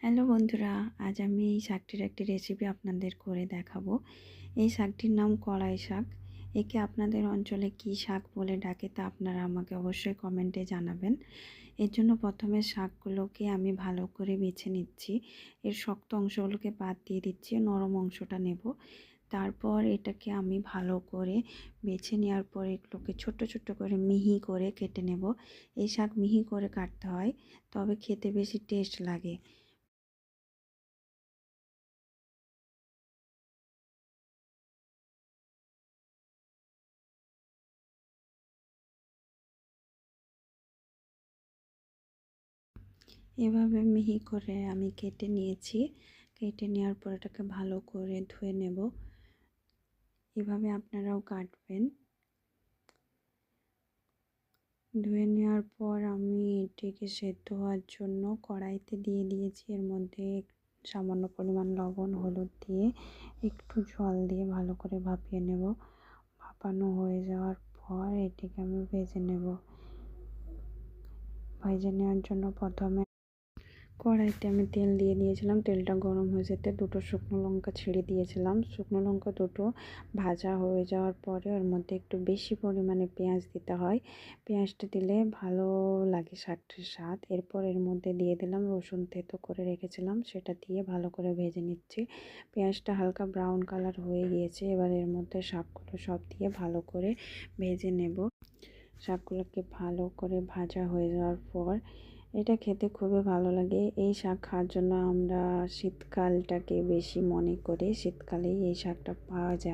Hello বন্ধুরা, আজ আমি এই শাকটির একটি রেসিপি আপনাদের করে দেখাবো। এই শাকটির নাম কলাই শাক। একে আপনাদের অঞ্চলে কী শাক বলে ডাকে তা আপনারা আমাকে অবশ্যই কমেন্টে জানাবেন। এর জন্য প্রথমে শাকগুলোকে আমি ভালো করে বেছে নিচ্ছি। এর শক্ত অংশগুলোকে বাদ দিয়ে দিচ্ছি, নরম অংশটা নেব। তারপর এটাকে আমি ভালো করে বেছে নেওয়ার পর এগুলোকে ছোট্ট ছোট্ট করে মিহি করে কেটে নেব। এই শাক মিহি করে কাটতে হয়, তবে খেতে বেশি টেস্ট লাগে। এভাবে মিহি করে আমি কেটে নিয়েছি। কেটে নেওয়ার পর এটাকে ভালো করে ধুয়ে নেব। এভাবে আপনারাও কাটবেন। ধুয়ে নেওয়ার পর আমি এটিকে সেদ্ধ হওয়ার জন্য কড়াইতে দিয়ে দিয়েছি। এর মধ্যে সামান্য পরিমাণ লবণ, হলুদ দিয়ে একটু জল দিয়ে ভালো করে ভাপিয়ে নেব। ভাপানো হয়ে যাওয়ার পর এটিকে আমি ভেজে নেব। ভেজে নেওয়ার জন্য প্রথমে কড়াইতে আমি তেল দিয়ে দিয়েছিলাম। তেলটা গরম হয়ে যেতে দুটো শুকনো লঙ্কা ছেড়ে দিয়েছিলাম। শুকনো লঙ্কা দুটো ভাজা হয়ে যাওয়ার পরে ওর মধ্যে একটু বেশি পরিমাণে পেঁয়াজ দিতে হয়। পেঁয়াজটা দিলে ভালো লাগে শাকটির স্বাদ। এরপর এর মধ্যে দিয়ে দিলাম রসুন থেতো করে রেখেছিলাম, সেটা দিয়ে ভালো করে ভেজে নিচ্ছি। পেঁয়াজটা হালকা ব্রাউন কালার হয়ে গিয়েছে। এবার এর মধ্যে শাকগুলো সব দিয়ে ভালো করে ভেজে নেব। শাকগুলোকে ভালো করে ভাজা হয়ে যাওয়ার পর এটা খেতে খুবই ভালো লাগে। এই শাক খাওয়ার জন্য আমরা শীতকালটাকে বেশি মনে করি। শীতকালেই এই শাকটা পাওয়া যায়।